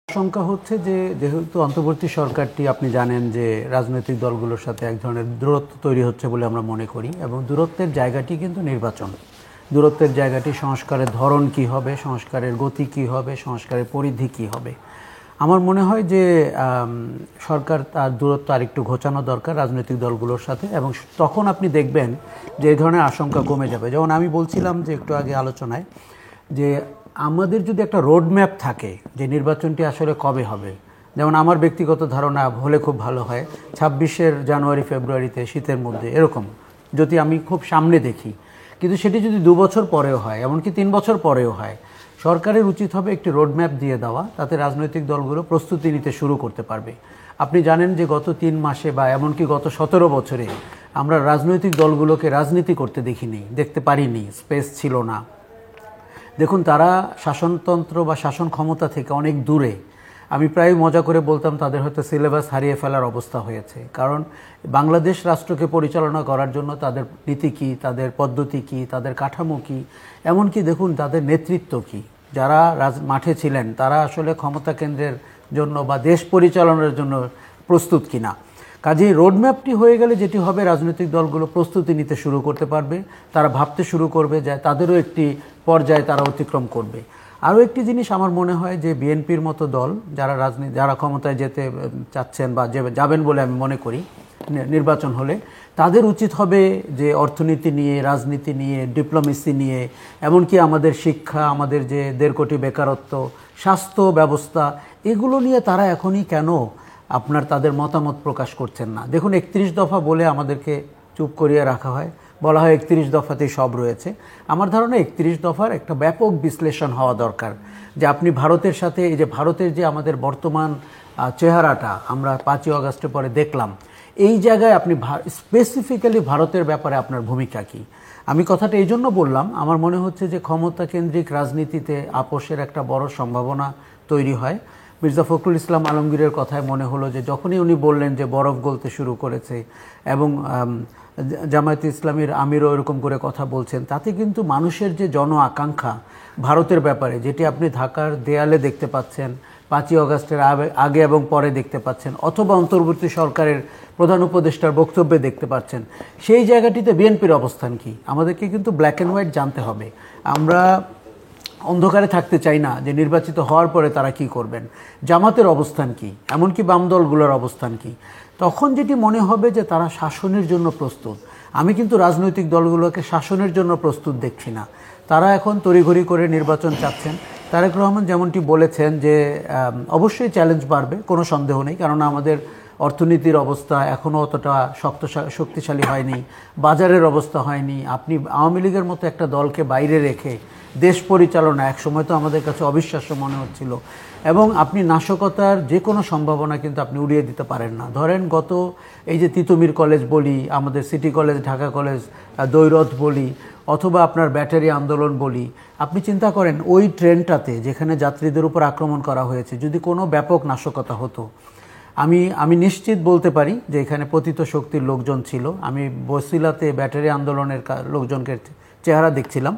আশঙ্কা হচ্ছে যে যেহেতু অন্তর্বর্তী সরকারটি আপনি জানেন যে রাজনৈতিক দলগুলোর সাথে এক ধরনের দূরত্ব তৈরি হচ্ছে বলে আমরা মনে করি এবং দূরত্বের জায়গাটি কিন্তু নির্বাচন। দূরত্বের জায়গাটি সংস্কারের ধরন কি হবে, সংস্কারের গতি কি হবে, সংস্কারের পরিধি কি হবে। আমার মনে হয় যে সরকার তার দূরত্ব আরেকটু ঘোচানো দরকার রাজনৈতিক দলগুলোর সাথে, এবং তখন আপনি দেখবেন যে এই ধরনের আশঙ্কা কমে যাবে। যেমন আমি বলছিলাম যে একটু আগে আলোচনায় যে আমাদের যদি একটা রোড ম্যাপ থাকে যে নির্বাচনটি আসলে কবে হবে, যেমন আমার ব্যক্তিগত ধারণা হলে খুব ভালো হয় 26 জানুয়ারি ফেব্রুয়ারিতে শীতের মধ্যে, এরকম যদি আমি খুব সামনে দেখি। কিন্তু সেটি যদি 2 বছর পরেও হয়, এমনকি 3 বছর পরেও হয়, সরকারের উচিত হবে একটি রোড ম্যাপ দিয়ে দেওয়া, তাতে রাজনৈতিক দলগুলো প্রস্তুতি নিতে শুরু করতে পারবে। আপনি জানেন যে গত 3 মাসে বা এমনকি গত 17 বছরে আমরা রাজনৈতিক দলগুলোকে রাজনীতি করতে দেখিনি, দেখতে পারিনি, স্পেস ছিল না। দেখুন, তারা শাসনতন্ত্র বা শাসন ক্ষমতা থেকে অনেক দূরে। আমি প্রায় মজা করে বলতাম তাদের হয়তো সিলেবাস হারিয়ে ফেলার অবস্থা হয়েছে, কারণ বাংলাদেশ রাষ্ট্রকে পরিচালনা করার জন্য তাদের নীতি কী, তাদের পদ্ধতি কী, তাদের কাঠামো কী, এমনকি দেখুন তাদের নেতৃত্ব কী। যারা মাঠে ছিলেন তারা আসলে ক্ষমতা কেন্দ্রের জন্য বা দেশ পরিচালনার জন্য প্রস্তুত কিনা। কাজেই রোডম্যাপটি হয়ে গেলে যেটি হবে, রাজনৈতিক দলগুলো প্রস্তুতি নিতে শুরু করতে পারবে, তারা ভাবতে শুরু করবে যে তাদেরও একটি পর্যায়ে তারা অতিক্রম করবে। আরও একটি জিনিস আমার মনে হয় যে বিএনপির মতো দল যারা ক্ষমতায় যেতে চাচ্ছেন বা যাবেন বলে আমি মনে করি নির্বাচন হলে, তাদের উচিত হবে যে অর্থনীতি নিয়ে, রাজনীতি নিয়ে, ডিপ্লোমেসি নিয়ে, এমনকি আমাদের শিক্ষা, আমাদের যে 1.5 কোটি বেকারত্ব, স্বাস্থ্য ব্যবস্থা, এগুলো নিয়ে তারা এখনই কেন তাদের মতামত প্রকাশ করছেন না। দেখুন, 31 দফা বলে আমাদেরকে চুপ করিয়ে রাখা হয়, বলা হয় 31 দফাতেই সব রয়েছে। আমার ধারণা 31 দফার একটা ব্যাপক বিশ্লেষণ হওয়া দরকার, যে আপনি ভারতের সাথে, এই যে ভারতের যে আমাদের বর্তমান চেহারাটা আমরা 5ই আগস্টের পরে দেখলাম, এই জায়গায় আপনি স্পেসিফিক্যালি ভারতের ব্যাপারে আপনার ভূমিকা কী। আমি কথাটা এই জন্য বললাম, আমার মনে হচ্ছে যে ক্ষমতা কেন্দ্রিক রাজনীতিতে আপোষের একটা বড় সম্ভাবনা তৈরি হয়। মির্জা ফখরুল ইসলাম আলমগীরের কথায় মনে হলো যে যখনই উনি বললেন যে বরফ গলতে শুরু করেছে, এবং জামায়াতে ইসলামীর আমিরও এরকম করে কথা বলছেন, তাতে কিন্তু মানুষের যে জন আকাঙ্ক্ষা ভারতের ব্যাপারে, যেটি আপনি ঢাকার দেয়ালে দেখতে পাচ্ছেন, 5ই আগস্টের আগে এবং পরে দেখতে পাচ্ছেন, অথবা অন্তর্বর্তী সরকারের প্রধান উপদেষ্টার বক্তব্যে দেখতে পাচ্ছেন, সেই জায়গাটিতে বিএনপির অবস্থান কি। আমাদেরকে কিন্তু ব্ল্যাক অ্যান্ড হোয়াইট জানতে হবে। আমরা অন্ধকারে থাকতে চাই না যে নির্বাচিত হওয়ার পরে তারা কি করবেন, জামাতের অবস্থান কি, এমনকি বাম দলগুলোর অবস্থান কি। তখন যেটি মনে হবে যে তারা শাসনের জন্য প্রস্তুত। আমি কিন্তু রাজনৈতিক দলগুলোকে শাসনের জন্য প্রস্তুত দেখছি না। তারা এখন তড়িঘড়ি করে নির্বাচন চাচ্ছেন। তারেক রহমান যেমনটি বলেছেন যে অবশ্যই চ্যালেঞ্জ বাড়বে, কোনো সন্দেহ নেই, কারণ আমাদের অর্থনীতির অবস্থা এখনও অতটা শক্তিশালী হয়নি, বাজারের অবস্থা হয়নি। আপনি আওয়ামী লীগের মতো একটা দলকে বাইরে রেখে দেশ পরিচালনা একসময় তো আমাদের কাছে অবিশ্বাস্য মনে হচ্ছিল, এবং আপনি নাশকতার যে কোনো সম্ভাবনা কিন্তু আপনি উড়িয়ে দিতে পারেন না। ধরেন গত এই যে তিতুমির কলেজ বলি, আমাদের সিটি কলেজ, ঢাকা কলেজ দ্বৈরথ বলি, অথবা আপনার ব্যাটারি আন্দোলন বলি, আপনি চিন্তা করেন ওই ট্রেনটাতে যেখানে যাত্রীদের উপর আক্রমণ করা হয়েছে, যদি কোনো ব্যাপক নাশকতা হতো, আমি নিশ্চিত বলতে পারি যে এখানে পতিত শক্তির লোকজন ছিল। আমি বসিলাতে ব্যাটারি আন্দোলনের লোকজনকে চেহারা দেখছিলাম,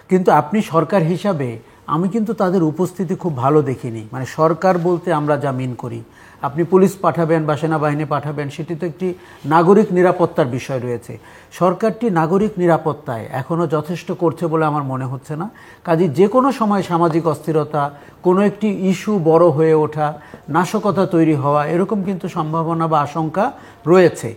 কিন্তু আপনি সরকার হিসাবে আমি কিন্তু তাদের উপস্থিতি খুব ভালো দেখিনি। মানে সরকার বলতে আমরা যা মিন করি, আপনি পুলিশ পাঠাবেন বা সেনাবাহিনী পাঠাবেন, সেটি তো একটি নাগরিক নিরাপত্তার বিষয় রয়েছে। সরকারটি নাগরিক নিরাপত্তায় এখনও যথেষ্ট করছে বলে আমার মনে হচ্ছে না। কাজেই যে কোনো সময় সামাজিক অস্থিরতা, কোনো একটি ইস্যু বড় হয়ে ওঠা, নাশকতা তৈরি হওয়া, এরকম কিন্তু সম্ভাবনা বা আশঙ্কা রয়েছে।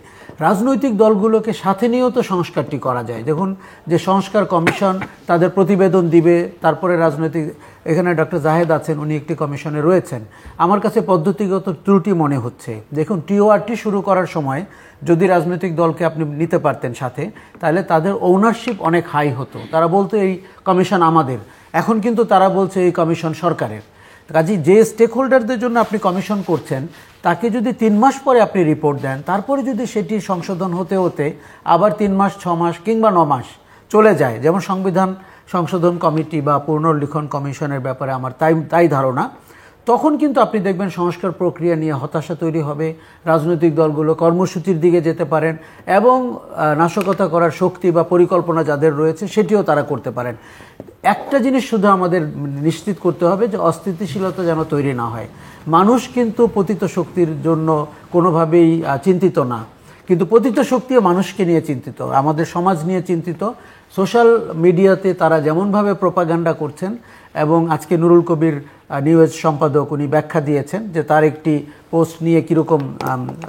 রাজনৈতিক দলগুলোকে সাথে নিয়েও তো সংস্কারটি করা যায়। দেখুন, যে সংস্কার কমিশন তাদের প্রতিবেদন দিবে, তারপরে রাজনৈতিক, এখানে ডক্টর জাহেদ আছেন, উনি একটি কমিশনে রয়েছেন। আমার কাছে পদ্ধতিগত ত্রুটি মনে হচ্ছে। দেখুন, টিওআরটি শুরু করার সময় যদি রাজনৈতিক দলকে আপনি নিতে পারতেন সাথে, তাহলে তাদের ওনারশিপ অনেক হাই হতো। তারা বলতো এই কমিশন আমাদের। এখন কিন্তু তারা বলছে এই কমিশন সরকারের। কাজেই যে স্টেক হোল্ডারদের জন্য আপনি কমিশন করছেন, তাকে যদি 3 মাস পরে আপনি রিপোর্ট দেন, তারপরে যদি সেটি সংশোধন হতে হতে আবার 3 মাস, 6 মাস কিংবা 9 মাস চলে যায়, যেমন সংবিধান সংশোধন কমিটি বা পুনর্লিখন কমিশনের ব্যাপারে আমার তাই ধারণা, তখন কিন্তু আপনি দেখবেন সংস্কার প্রক্রিয়া নিয়ে হতাশা তৈরি হবে, রাজনৈতিক দলগুলো কর্মসূচির দিকে যেতে পারেন এবং নাশকতা করার শক্তি বা পরিকল্পনা যাদের রয়েছে সেটিও তারা করতে পারেন। একটা জিনিস শুধু আমাদের নিশ্চিত করতে হবে যে অস্থিতিশীলতা যেন তৈরি না হয়। মানুষ কিন্তু পতিত শক্তির জন্য কোনোভাবেই চিন্তিত না, কিন্তু পতিত শক্তিও মানুষকে নিয়ে চিন্তিত, আমাদের সমাজ নিয়ে চিন্তিত। সোশ্যাল মিডিয়াতে তারা যেমনভাবে প্রোপাগান্ডা করছেন, এবং আজকে নুরুল কবির নিউজ সম্পাদক উনি ব্যাখ্যা দিয়েছেন যে তার একটি পোস্ট নিয়ে কীরকম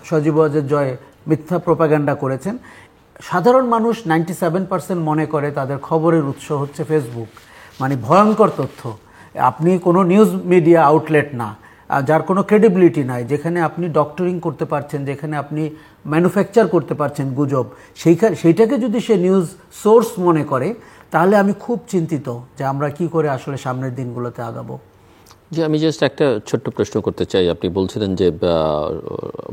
সজীব ওয়াজেদ জয় মিথ্যা প্রোপাগান্ডা করেছেন। সাধারণ মানুষ 97% মনে করে তাদের খবরের উৎস হচ্ছে ফেসবুক, মানে ভয়ঙ্কর তথ্য। আপনি কোনো নিউজ মিডিয়া আউটলেট না, যার কোনো ক্রেডিবিলিটি নাই, যেখানে আপনি ডক্টরিং করতে পারছেন, যেখানে আপনি ম্যানুফ্যাকচার করতে পারছেন গুজব, সেইটাকে যদি সে নিউজ সোর্স মনে করে, তাহলে আমি খুব চিন্তিত যে আমরা কি করে আসলে সামনের দিনগুলোতে আগাবো। জি, আমি জাস্ট একটা ছোট্ট প্রশ্ন করতে চাই। আপনি বলছিলেন যে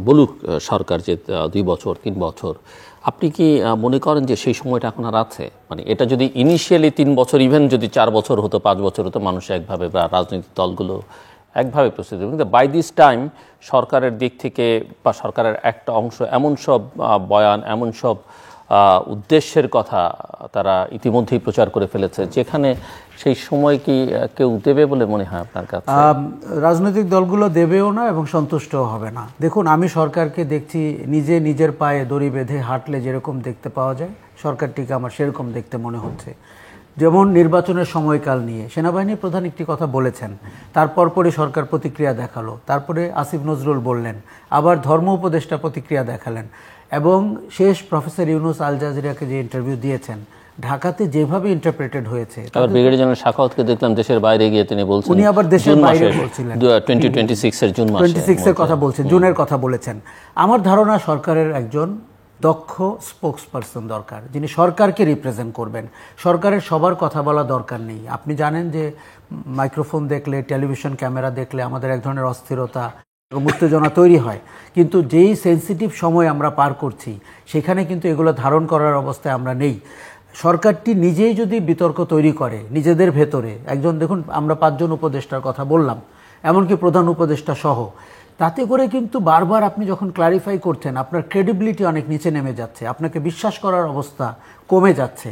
বলুক সরকার যে 2 বছর 3 বছর, আপনি কি মনে করেন যে সেই সময়টা এখন আর আছে? মানে এটা যদি ইনিশিয়ালি 3 বছর, ইভেন যদি 4 বছর হতো, 5 বছর হতো, মানুষ একভাবে বা রাজনৈতিক দলগুলো একভাবে প্রস্তুতি, কিন্তু বাই দিস টাইম সরকারের দিক থেকে বা সরকারের একটা অংশ এমন সব বয়ান, এমন সব উদ্দেশ্যের কথা তারা ইতিমধ্যেই প্রচার করে ফেলেছে, যেখানে সেই সময় কি কেউ দেবে বলে মনে হয় আপনার কাছে? রাজনৈতিক দলগুলো দেবেও না এবং সন্তুষ্টও হবে না। দেখুন, আমি সরকারকে দেখছি নিজের পায়ে দড়ি বেঁধে হাঁটলে যেরকম দেখতে পাওয়া যায়, সরকারটিকে আমার সেরকম দেখতে মনে হচ্ছে। যেমন নির্বাচনের সময়কাল নিয়ে সেনাবাহিনীর প্রধান একটি কথা বলেছেন, তারপর সরকার প্রতিক্রিয়া দেখালো, তারপরে আসিফ নজরুল বললেন, আবার ধর্ম উপদেষ্টা প্রতিক্রিয়া দেখালেন, এবং শেষ প্রফেসর ইউনুস আল জাজিরাকে যে ইন্টারভিউ দিয়েছেন, ঢাকাতে যেভাবে ইন্টারপ্রেটেড হয়েছে। আবার ব্রিগেডিয়ার জেনারেল সাখাওয়াতকে দেখলাম দেশের বাইরে গিয়ে তিনি বলছেন, উনি আবার দেশের বাইরে বলছিলেন 2026 এর জুন মাসে, 26 এর কথা বলছেন, জুনের কথা বলেছেন। আমার ধারণা সরকারের একজন দক্ষ স্পোক্সপারসন দরকার, যিনি সরকারকে রিপ্রেজেন্ট করবেন। সরকারের সবার কথা বলা দরকার নেই। আপনি জানেন যে মাইক্রোফোন দেখলে, টেলিভিশন ক্যামেরা দেখলে আমাদের এক ধরনের অস্থিরতা এবং উত্তেজনা তৈরি হয়, কিন্তু যেই সেন্সিটিভ সময় আমরা পার করছি সেখানে কিন্তু এগুলো ধারণ করার অবস্থায় আমরা নেই। সরকারটি নিজেই যদি বিতর্ক তৈরি করে নিজেদের ভেতরে, একজন দেখুন, আমরা 5 জন উপদেষ্টার কথা বললাম, এমনকি প্রধান উপদেষ্টা সহ, তাতে করে কিন্তু বারবার আপনি যখন ক্লারিফাই করছেন, আপনার ক্রেডিবিলিটি অনেক নিচে নেমে যাচ্ছে, আপনাকে বিশ্বাস করার অবস্থা কমে যাচ্ছে।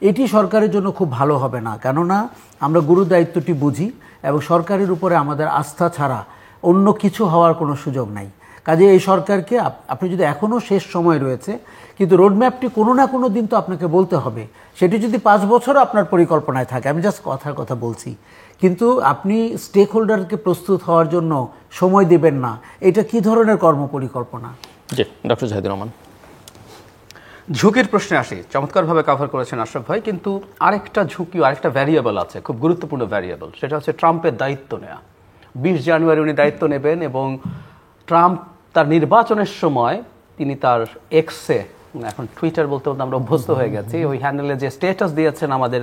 এটি সরকারের জন্য খুব ভালো হবে না, কেননা আমরা গুরু দায়িত্বটি বুঝি এবং সরকারের উপরে আমাদের আস্থা ছাড়া অন্য কিছু হওয়ার কোনো সুযোগ নাই। কাজে এই সরকারকে আপনি যদি এখনও শেষ সময় রয়েছে, কিন্তু রোডম্যাপটি কোনো না কোনো দিন তো আপনাকে বলতে হবে। সেটি যদি 5 বছরও আপনার পরিকল্পনায় থাকে, আমি জাস্ট কথার কথা বলছি, কিন্তু আপনি স্টেক হোল্ডারকে প্রস্তুত হওয়ার জন্য সময় দেবেন না, এটা কি ধরনের কর্মপরিকল্পনা? জি, ডক্টর জাহিদুর রহমান। ঝুঁকির প্রশ্নে আসি, চমৎকারভাবে কভার করেছেন আশরাফ ভাই, কিন্তু আরেকটা ঝুঁকি, আরেকটা ভ্যারিয়েবল আছে, খুব গুরুত্বপূর্ণ ভ্যারিয়েবল, সেটা হচ্ছে ট্রাম্পের দায়িত্ব নেওয়া। 20 জানুয়ারি উনি দায়িত্ব নেবেন, এবং ট্রাম্প তার নির্বাচনের সময় তিনি তার এক্সে, এখন টুইটার বলতে বলতে আমরা অভ্যস্ত হয়ে গেছি, ওই হ্যান্ডেলে যে স্ট্যাটাস দিয়েছেন আমাদের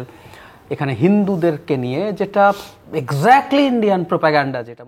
এখানে হিন্দুদেরকে নিয়ে, যেটা এক্স্যাক্টলি ইন্ডিয়ান প্রোপাগান্ডা, যেটা